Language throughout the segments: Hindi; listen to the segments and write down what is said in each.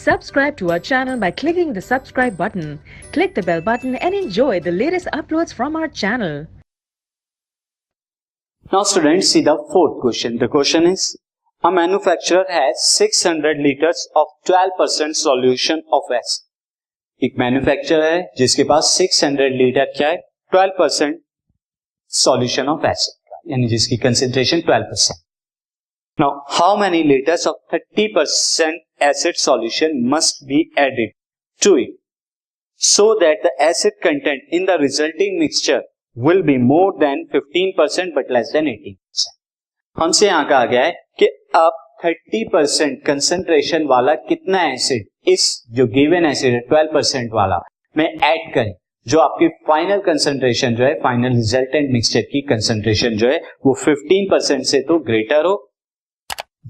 Subscribe to our channel by clicking the subscribe button. Click the bell button and enjoy the latest uploads from our channel. Now students, see the fourth question. The question is, a manufacturer has 600 liters of 12% solution of acid. एक मैन्युफैक्चरर है जिसके पास 600 लीटर क्या है, 12% सॉल्यूशन ऑफ एसिड का, यानी जिसकी concentration 12%. Now, how many liters of 30% acid solution must be added to it so that the acid content in the resulting mixture will be more than 15% but less than 18%. हमसे यहाँ कहा गया है कि अब 30% कंसेंट्रेशन वाला कितना एसिड इस जो गिवन एसिड है 12% वाला में ऐड करें, जो आपकी फाइनल कंसेंट्रेशन जो है, फाइनल रिजल्टेंट मिक्सचर की कंसेंट्रेशन जो है वो 15% से तो ग्रेटर हो,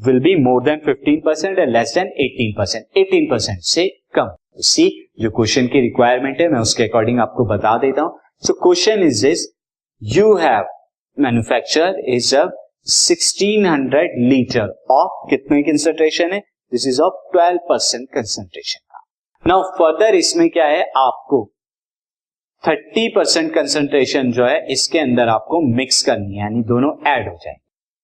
will be more than 15% and less than 18%, 18% से कम. सी जो क्वेश्चन की रिक्वायरमेंट है मैं उसके अकॉर्डिंग आपको बता देता हूं. So question is this, you have manufacture is a 1600 litre of कितने कंसेंट्रेशन है, दिस इज ऑफ 12% कंसेंट्रेशन का. नाउ फर्दर इसमें क्या है, आपको 30% कंसेंट्रेशन जो है इसके अंदर आपको मिक्स करनी है, यानी दोनों ऐड हो जाए.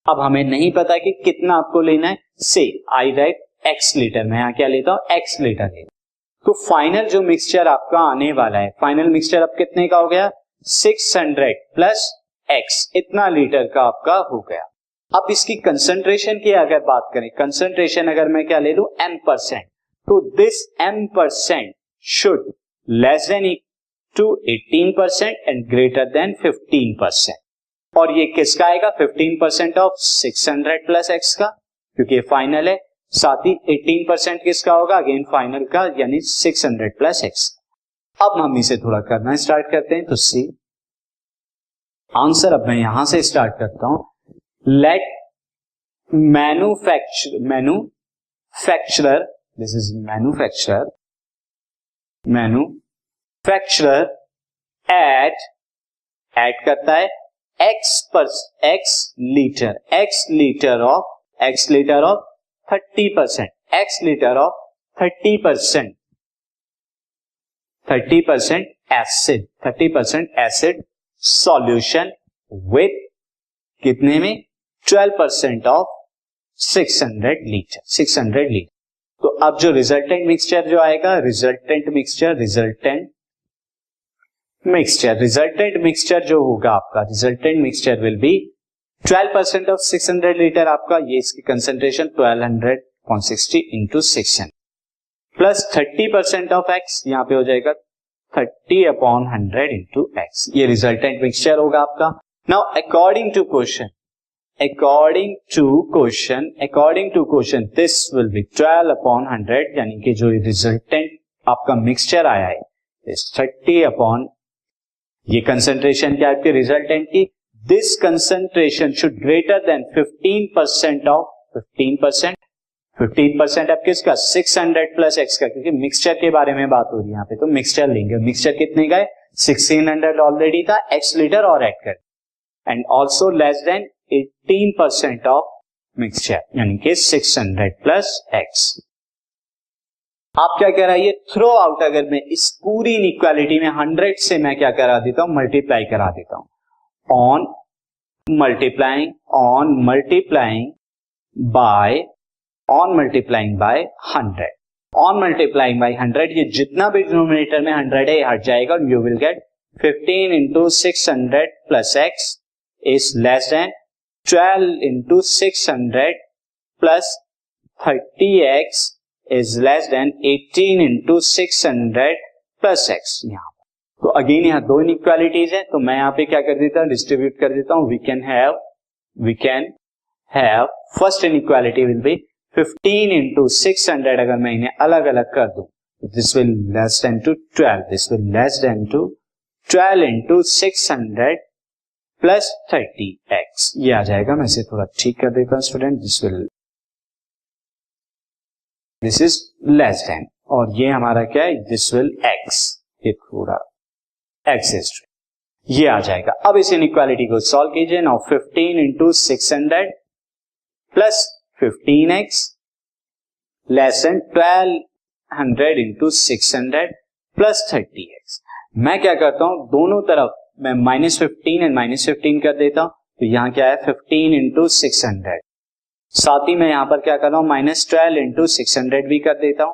अब हमें नहीं पता कि कितना आपको लेना है, से आई राइट x लीटर, मैं यहां क्या लेता हूं, x लीटर लेता. तो फाइनल जो मिक्सचर आपका आने वाला है, फाइनल मिक्सचर अब कितने का हो गया, 600 प्लस x, इतना लीटर का आपका हो गया. अब इसकी कंसंट्रेशन की अगर बात करें, कंसंट्रेशन अगर मैं क्या ले लूं m%, तो this m% should less than to 18% and greater than 15%. और ये किसका आएगा, 15% ऑफ 600 प्लस x का, क्योंकि ये फाइनल है. साथ ही 18% किसका होगा, अगेन फाइनल का, यानी 600 प्लस x. अब हम इसे थोड़ा करना स्टार्ट करते हैं. तो सी आंसर अब मैं यहां से स्टार्ट करता हूं. Let manufacturer, this is manufacturer add करता है x litre of 30%, x litre of 30% acid solution with कितने में, 12% ऑफ 600 लीटर. तो अब जो रिजल्टेंट मिक्सचर जो आएगा, रिजल्टेंट मिक्सचर जो होगा आपका, resultant mixture will be 12% of 600 litre आपका, ये इसकी concentration 1260 into 600 plus 30% of x, यहां पे हो जाएगा 30/100 इंटू x. ये रिजल्टेंट मिक्सचर होगा आपका. Now according to question this will be 12/100, यानी कि जो रिजल्टेंट आपका मिक्सचर आया है इस 30 ये कंसेंट्रेशन क्या आपके रिजल्टेंट की, this concentration should greater than 15% of 15% अब किसका, 600 प्लस x का, क्योंकि मिक्सचर के बारे में बात हो रही है यहाँ पे, तो मिक्सचर लेंगे. मिक्सचर कितने का है, 1600 ऑलरेडी था, x लीटर और ऐड कर, and also less than 18% of mixture, यानी कि 600 प्लस x. आप क्या करा, ये थ्रो आउट, अगर मैं इस पूरी इनइक्वालिटी में 100 से मैं क्या करा देता हूं, मल्टीप्लाई करा देता हूं. ऑन मल्टीप्लाइंग बाय 100, ये जितना भी डिनोमिनेटर में 100 है हट जाएगा, और you will gate 15 into 600 plus x is less than 12 into 600 plus 30x is less than 18 into 600 plus x. यहाँ तो अगेन यहाँ दो इनइक्वालिटीज है, तो मैं यहाँ पे क्या कर देता हूँ, डिस्ट्रीब्यूट कर देता हूँ. We can have first inequality will be 15 into 600, अगर मैं इन्हें अलग अलग कर दूं, this will less than to 12, this will less than to 12 into 600 plus 30x, ये आ जाएगा. मैं इसे थोड़ा ठीक कर देता हूँ student. This is less than, और ये हमारा क्या है, दिस विल x, ये पूरा x इज, ये आ जाएगा. अब इस इनइक्वालिटी को सॉल्व कीजिए. Now 15 into 600 plus 15x less than 12 100 into 600 plus 30x। मैं क्या करता हूं, दोनों तरफ मैं -15 एंड -15 कर देता हूं, तो यहां क्या है 15 इंटू 600। साथ ही मैं यहां पर क्या कर रहा हूं, -12 इंटू 600 भी कर देता हूं,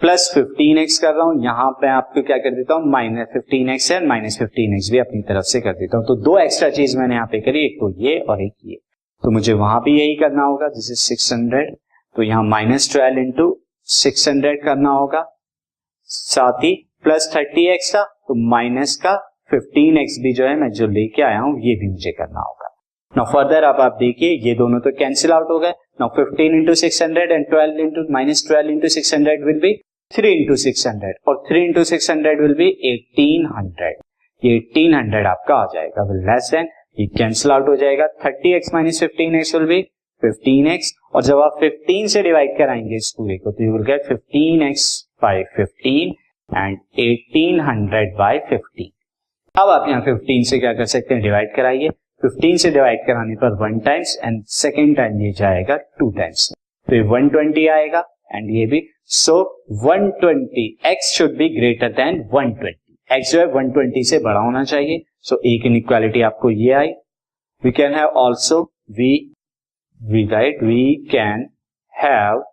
प्लस 15x कर रहा हूं। यहां पे आपको क्या कर देता हूं, -15x है, -15x भी अपनी तरफ से कर देता हूं। तो दो एक्स्ट्रा चीज मैंने यहां पे करी, एक तो ये और एक ये। तो मुझे वहां भी यही करना होगा, दिस इज 600, तो यहां -12 इंटू 600 करना होगा, साथ ही प्लस 30x था, तो माइनस का 15x भी जो है मैं जो लेके आया हूं ये भी मुझे करना होगा। नाउ फर्दर अब आप देखिए, ये दोनों तो कैंसिल आउट हो गए। Now 15 into 600 and 12 into 600 will be 3 into 600 और 3 इंटू 600 विल बी 1800। ये 1800 आपका आ जाएगा, विल लेस देन, ये कैंसिल आउट हो जाएगा। 30x minus 15x will be 15x, और जब आप 15 से डिवाइड कराएंगे इस पूरे को, तो you will get 15x by 15 and 1800 by 15। अब आप यहाँ 15 से क्या कर सकते हैं, डिवाइड कराइए। 15 से डिवाइड कराने पर 1 टाइम्स एंड सेकेंड टाइम ये जाएगा 2 टाइम्स, तो ये 120 आएगा एंड ये भी। सो 120 x should be greater than 120, x जो है 120 से बड़ा होना चाहिए। सो एक इनइक्वालिटी आपको ये आई। We can have also we can have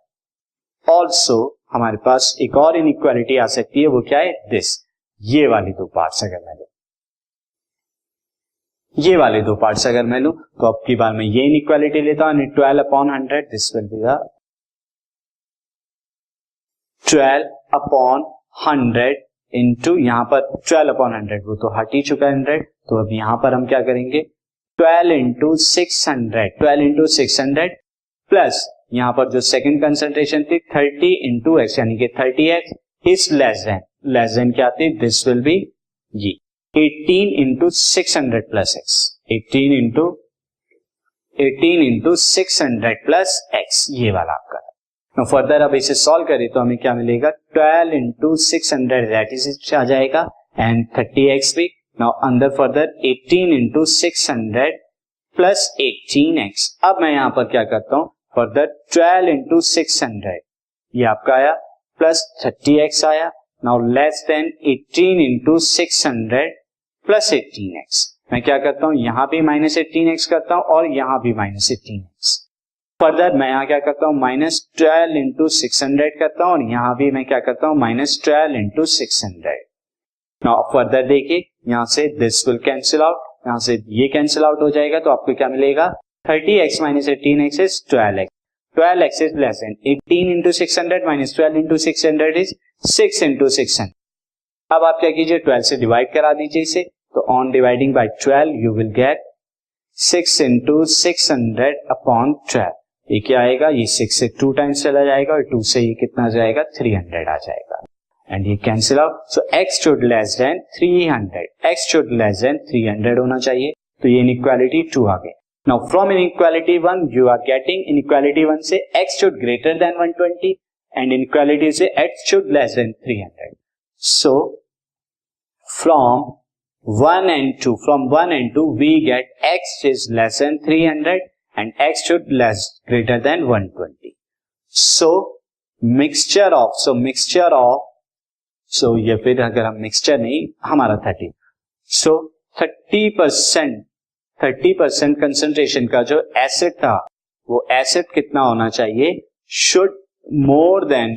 also, हमारे पास एक और इनइक्वालिटी आ सकती है, वो क्या है, दिस, ये वाली दो पार्ट्स अगर मैं लूं, ये वाले दो पार्ट्स अगर मैं लूं, तो अब की बार मैं ये इनइक्वालिटी लेता हूं, 12/100, this will be the 12/100 into, यहां पर 12/100 वो तो हट ही चुका है 100, तो अब यहां पर हम क्या करेंगे, 12 इंटू 600 प्लस यहां पर जो सेकंड कंसंट्रेशन थी 30 इंटू एक्स, यानी कि 30x इज लेस देन क्या थी, दिस विल बी ये 18 into 600 plus x, 18 into 600 plus x, ये वाला आपका। फर्दर अब इसे सॉल्व करें तो हमें क्या मिलेगा, 12 इंटू 600 दैट इज आ जाएगा एंड 30x भी। नाउ अंदर फर्दर 18 इंटू 600 प्लस 18x। अब मैं यहां पर क्या करता हूं, फर्दर 12 इंटू 600 ये आपका आया, प्लस 30x आया। Now less than 18 into 600 plus 18x। मैं क्या करता हूं, यहां भी -18x करता हूं और यहां भी -18x। फर्दर मैं यहां क्या करता हूं, -12 इंटू 600 करता हूं और यहां भी मैं क्या करता हूं, -12 इंटू 600। नाउ फर्दर देखिए, यहां से दिस विल कैंसिल आउट, यहां से ये कैंसिल आउट हो जाएगा, तो आपको क्या मिलेगा, 30x minus 18x is 12x, 12x is less than 18 into 600 minus 12 into 600 is 6 into 600। अब आप क्या कीजिए, 12 से डिवाइड करा दीजिए इसे, तो on dividing by 12 you will gate 6 into 600 upon 12। ये क्या आएगा, ये 6 से 2 टाइम्स चला जाएगा और 2 से ये कितना जाएगा, 300 आ जाएगा एंड ये cancel out. So x should less than 300, x should less than 300 होना चाहिए, तो ये इनइक्वालिटी 2 आ गई। Now from inequality 1 you are getting, inequality 1 से x should greater than 120 and inequality से x should less than 300। So from 1 and 2 we get x is less than 300 and x should less greater than 120. So ये फिर अगर हम मिक्सचर नहीं, हमारा 30, so 30% कंसंट्रेशन का जो एसिड था, वो एसिड कितना होना चाहिए, should more than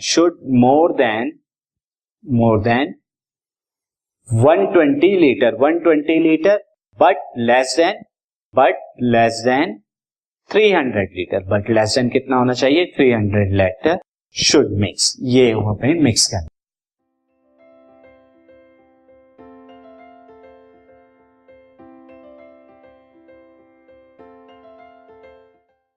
120 litre but less than 300 litre, but less than कितना होना चाहिए, 300 लीटर शुड मिक्स, ये हमें मिक्स करना।